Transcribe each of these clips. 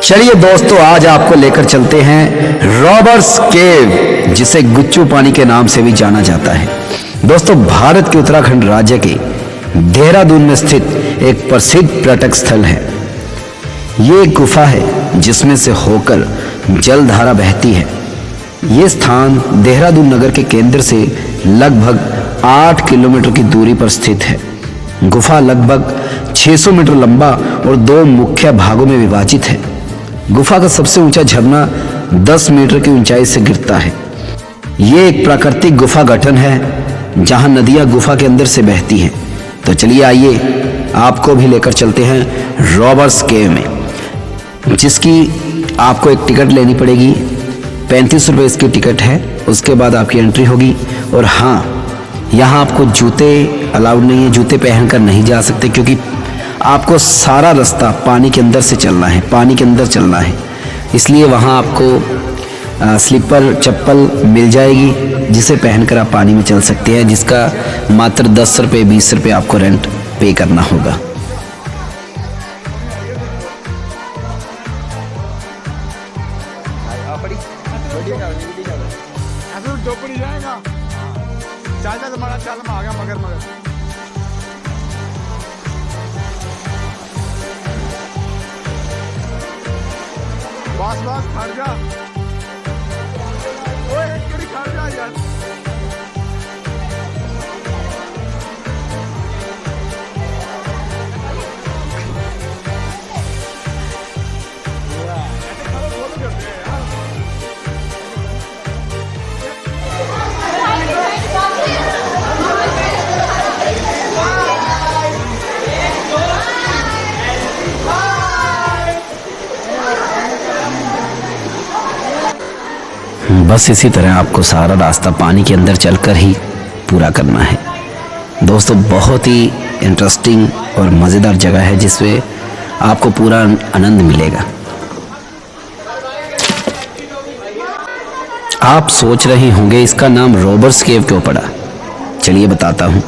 चलिए दोस्तों, आज आपको लेकर चलते हैं रॉबर्स केव, जिसे गुच्चू पानी के नाम से भी जाना जाता है। दोस्तों, भारत के उत्तराखंड राज्य के देहरादून में स्थित एक प्रसिद्ध पर्यटक स्थल है। ये एक गुफा है जिसमें से होकर जलधारा बहती है। ये स्थान देहरादून नगर के केंद्र से लगभग 8 किलोमीटर की दूरी पर स्थित है। गुफा लगभग 600 मीटर लंबा और 2 मुख्य भागों में विभाजित है। गुफा का सबसे ऊंचा झरना 10 मीटर की ऊंचाई से गिरता है। ये एक प्राकृतिक गुफा गठन है जहां नदियां गुफा के अंदर से बहती हैं। तो चलिए आइए, आपको भी लेकर चलते हैं रॉबर्स केव में, जिसकी आपको एक टिकट लेनी पड़ेगी। 35 रुपये इसकी टिकट है। उसके बाद आपकी एंट्री होगी। और हाँ, यहाँ आपको जूते अलाउड नहीं है, जूते पहनकर नहीं जा सकते, क्योंकि आपको सारा रास्ता पानी के अंदर से चलना है, पानी के अंदर चलना है। इसलिए वहाँ आपको स्लीपर चप्पल मिल जाएगी, जिसे पहनकर आप पानी में चल सकते हैं, जिसका मात्र 10 रुपये 20 रुपये आपको रेंट पे करना होगा। बस खड़ जा, ओए एक कड़ी खड़ जा यार। बस इसी तरह आपको सारा रास्ता पानी के अंदर चलकर ही पूरा करना है। दोस्तों, बहुत ही इंटरेस्टिंग और मज़ेदार जगह है, जिसमें आपको पूरा आनंद मिलेगा। आप सोच रहे होंगे इसका नाम रॉबर्स केव क्यों पड़ा। चलिए बताता हूँ।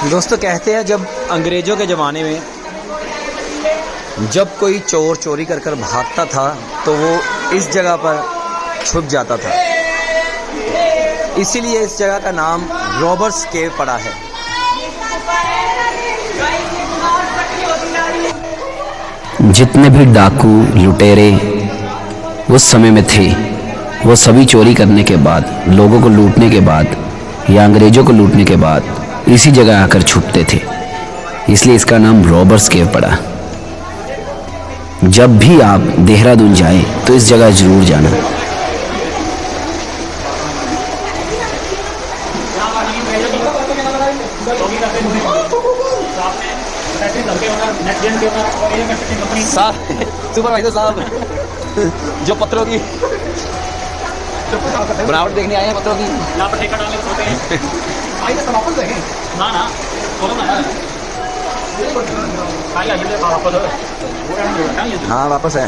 दोस्तों, कहते हैं जब अंग्रेज़ों के ज़माने में जब कोई चोर चोरी कर कर भागता था तो वो इस जगह पर छुप जाता था, इसीलिए इस जगह का नाम रॉबर्स केव पड़ा है। जितने भी डाकू लुटेरे उस समय में थे, वो सभी चोरी करने के बाद, लोगों को लूटने के बाद या अंग्रेज़ों को लूटने के बाद इसी जगह आकर छुपते थे। इसलिए इसका नाम रॉबर्स केव पड़ा। जब भी आप देहरादून जाएं तो इस जगह ज़रूर जाना। सुपरवाइजर साहब, जो पत्थरों की बनावट देखने आए हैं, पत्थरों की हाँ वापस है।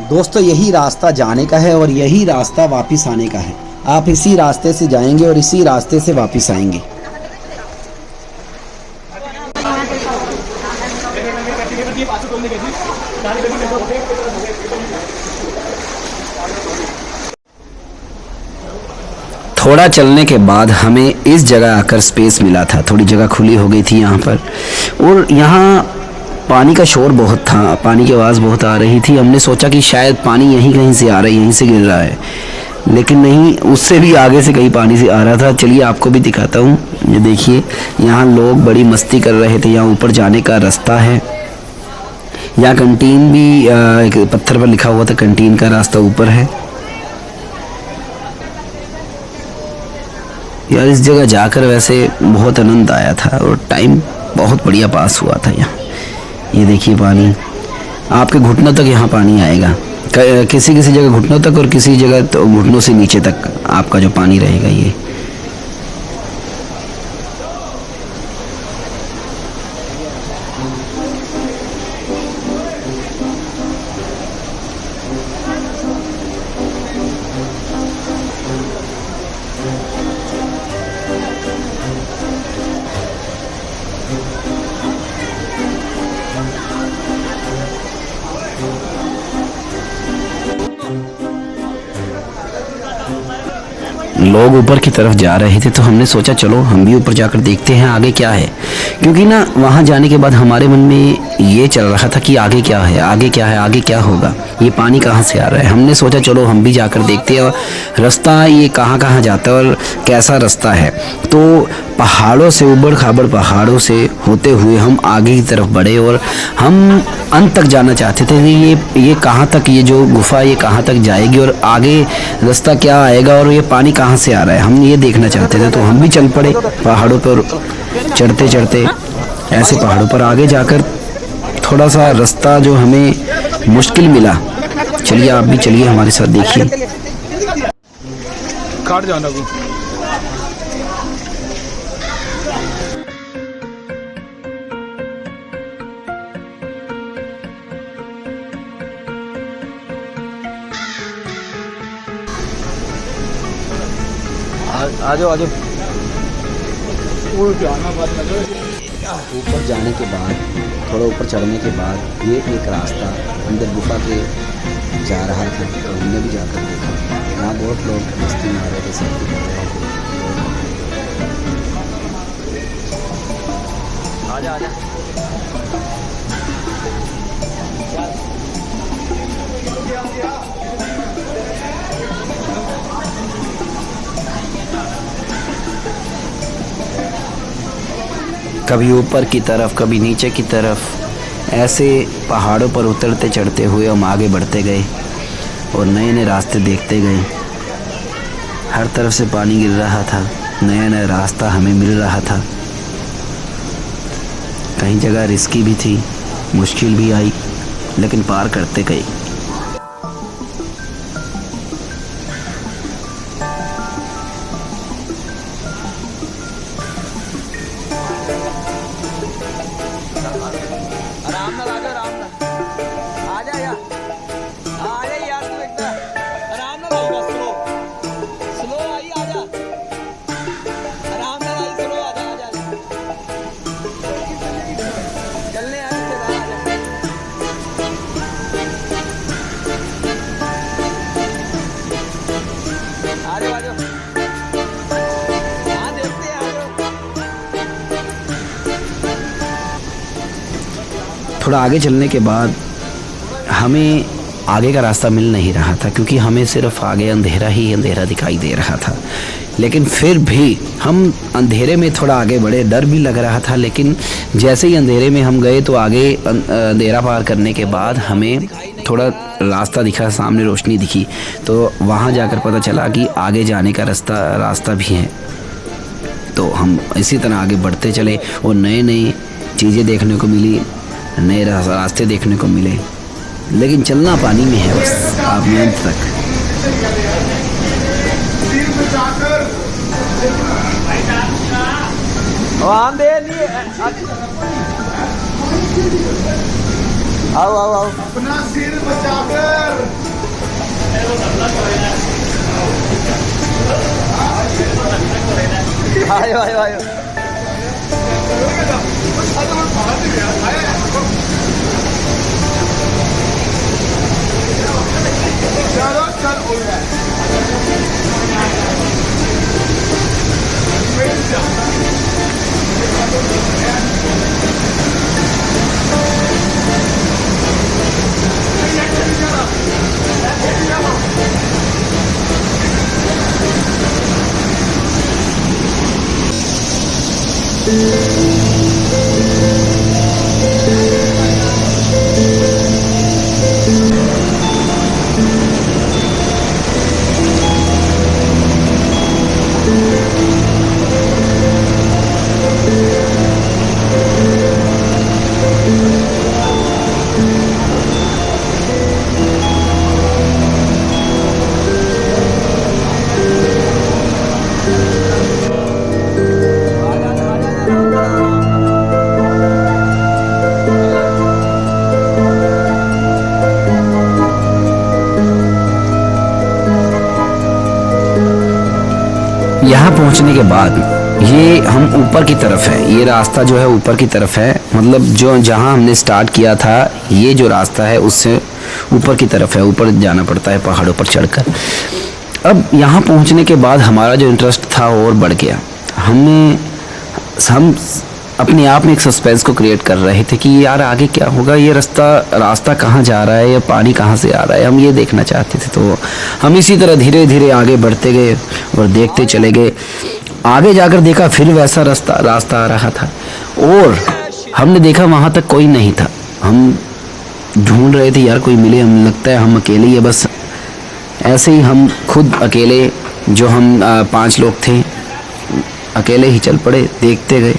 दोस्तों, यही रास्ता जाने का है और यही रास्ता वापस आने का है। आप इसी रास्ते से जाएंगे और इसी रास्ते से वापस आएंगे। थोड़ा चलने के बाद हमें इस जगह आकर स्पेस मिला था, थोड़ी जगह खुली हो गई थी यहाँ पर। और यहाँ पानी का शोर बहुत था, पानी की आवाज़ बहुत आ रही थी। हमने सोचा कि शायद पानी यहीं कहीं से आ रहा है, यहीं से गिर रहा है, लेकिन नहीं, उससे भी आगे से कहीं पानी से आ रहा था। चलिए आपको भी दिखाता हूँ। ये देखिए, यहाँ लोग बड़ी मस्ती कर रहे थे। यहाँ ऊपर जाने का रास्ता है। यहाँ कंटीन भी एक पत्थर पर लिखा हुआ था, कंटीन का रास्ता ऊपर है। यार, इस जगह जाकर वैसे बहुत आनंद आया था और टाइम बहुत बढ़िया पास हुआ था यहाँ। ये देखिए, पानी आपके घुटनों तक यहाँ पानी आएगा। किसी किसी जगह घुटनों तक और किसी जगह तो घुटनों से नीचे तक आपका जो पानी रहेगा। ये लोग ऊपर की तरफ जा रहे थे तो हमने सोचा चलो हम भी ऊपर जाकर देखते हैं आगे क्या है, क्योंकि ना वहाँ जाने के बाद हमारे मन में ये चल रहा था कि आगे क्या है, आगे क्या है, आगे क्या होगा, ये पानी कहाँ से आ रहा है। हमने सोचा चलो हम भी जाकर देखते हैं और रास्ता ये कहाँ कहाँ जाता है और कैसा रास्ता है। तो पहाड़ों से, ऊबड़ खाबड़ पहाड़ों से होते हुए हम आगे की तरफ बढ़े और हम अंत तक जाना चाहते थे कि ये कहाँ तक, ये जो गुफा ये कहाँ तक जाएगी और आगे रास्ता क्या आएगा और ये पानी कहाँ से आ रहा है, हम ये देखना चाहते थे। तो हम भी चल पड़े पहाड़ों पर चढ़ते चढ़ते। ऐसे पहाड़ों पर आगे जाकर थोड़ा सा रास्ता जो हमें मुश्किल मिला। चलिए आप भी चलिए हमारे साथ, देखिए। काट जाना भी। आ जाओ आ जाओ। ऊपर जाने के बाद, थोड़ा ऊपर चढ़ने के बाद ये एक रास्ता अंदर गुफा के जा रहा था। तो हमने भी जाकर देखा, वहाँ बहुत लोग मस्ती मार रहे थे, सेल्फी कर रहे थे। आजा आजा। कभी ऊपर की तरफ, कभी नीचे की तरफ, ऐसे पहाड़ों पर उतरते चढ़ते हुए हम आगे बढ़ते गए और नए नए रास्ते देखते गए। हर तरफ से पानी गिर रहा था, नया नया रास्ता हमें मिल रहा था। कई जगह रिस्की भी थी, मुश्किल भी आई, लेकिन पार करते गए। आराम ना आजा, आराम ना आजा यार, आजा यार तू एकदम आराम ना लाइगा। स्लो स्लो आई, आजा आराम ना आई, स्लो आजा आजा। चलने आ आ जाओ आ जाओ। हाँ देखते हैं, आ जाओ। थोड़ा आगे चलने के बाद हमें आगे का रास्ता मिल नहीं रहा था, क्योंकि हमें सिर्फ आगे अंधेरा ही अंधेरा दिखाई दे रहा था। लेकिन फिर भी हम अंधेरे में थोड़ा आगे बढ़े, डर भी लग रहा था। लेकिन जैसे ही अंधेरे में हम गए तो आगे अंधेरा पार करने के बाद हमें थोड़ा रास्ता दिखा, सामने रोशनी दिखी। तो वहाँ जाकर पता चला कि आगे जाने का रास्ता भी है। तो हम इसी तरह आगे बढ़ते चले और नए नए चीज़ें देखने को मिली, नए रास्ते देखने को मिले। लेकिन चलना पानी में है बस, आप अंत तक। आम दे नहीं। आओ आओ आओ। अपना सिर बचाकर। आयो आयो आयो। चलो चल हो गया। यहाँ पहुँचने के बाद ये हम ऊपर की तरफ है, ये रास्ता जो है ऊपर की तरफ है, मतलब जो जहाँ हमने स्टार्ट किया था ये जो रास्ता है उससे ऊपर की तरफ है, ऊपर जाना पड़ता है पहाड़ों पर चढ़कर। अब यहाँ पहुँचने के बाद हमारा जो इंटरेस्ट था और बढ़ गया। हम अपने आप में एक सस्पेंस को क्रिएट कर रहे थे कि यार आगे क्या होगा, ये रास्ता कहाँ जा रहा है, या पानी कहाँ से आ रहा है, हम ये देखना चाहते थे। तो हम इसी तरह धीरे धीरे आगे बढ़ते गए और देखते चले गए। आगे जाकर देखा फिर वैसा रास्ता आ रहा था और हमने देखा वहाँ तक कोई नहीं था। हम ढूंढ रहे थे यार कोई मिले, हमें लगता है हम अकेले ही है बस। ऐसे ही हम खुद अकेले, जो हम 5 लोग थे, अकेले ही चल पड़े, देखते गए।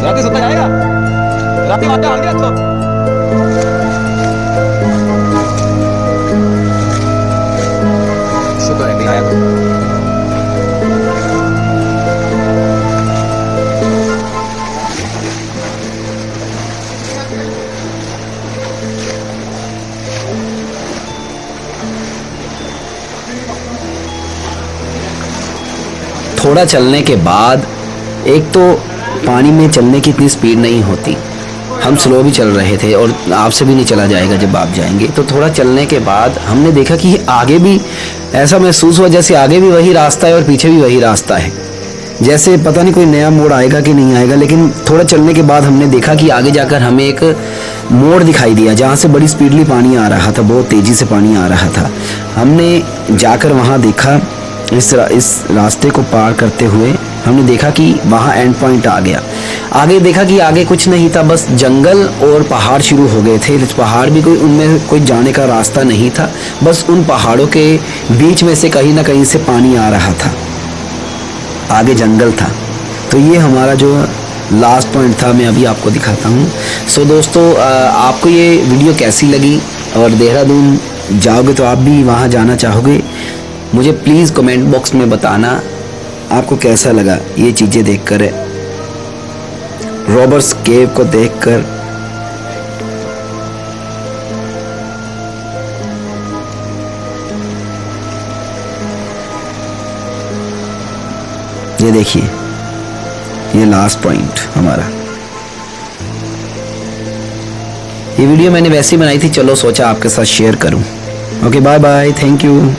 राती सुनता जाएगा, राती आटा आ गया तो शुक्र है नहीं आया तो। थोड़ा चलने के बाद, एक तो पानी में चलने की इतनी स्पीड नहीं होती, हम स्लो भी चल रहे थे और आपसे भी नहीं चला जाएगा जब आप जाएंगे। तो थोड़ा चलने के बाद हमने देखा कि आगे भी ऐसा महसूस हुआ जैसे आगे भी वही रास्ता है और पीछे भी वही रास्ता है, जैसे पता नहीं कोई नया मोड़ आएगा कि नहीं आएगा। लेकिन थोड़ा चलने के बाद हमने देखा कि आगे जाकर हमें एक मोड़ दिखाई दिया जहाँ से बड़ी स्पीडली पानी आ रहा था, बहुत तेज़ी से पानी आ रहा था। हमने जाकर वहाँ देखा, इस रास्ते को पार करते हुए हमने देखा कि वहाँ एंड पॉइंट आ गया। आगे देखा कि आगे कुछ नहीं था, बस जंगल और पहाड़ शुरू हो गए थे। पहाड़ भी कोई, उनमें कोई जाने का रास्ता नहीं था, बस उन पहाड़ों के बीच में से कहीं ना कहीं से पानी आ रहा था, आगे जंगल था। तो ये हमारा जो लास्ट पॉइंट था, मैं अभी आपको दिखाता हूँ। सो दोस्तों, आपको ये वीडियो कैसी लगी, और देहरादून जाओगे तो आप भी वहाँ जाना चाहोगे, मुझे प्लीज़ कमेंट बॉक्स में बताना आपको कैसा लगा ये चीज़ें देखकर, रॉबर्स केव को देखकर। ये देखिए, ये लास्ट पॉइंट हमारा। ये वीडियो मैंने वैसे ही बनाई थी, चलो सोचा आपके साथ शेयर करूं। Okay, bye bye, thank you.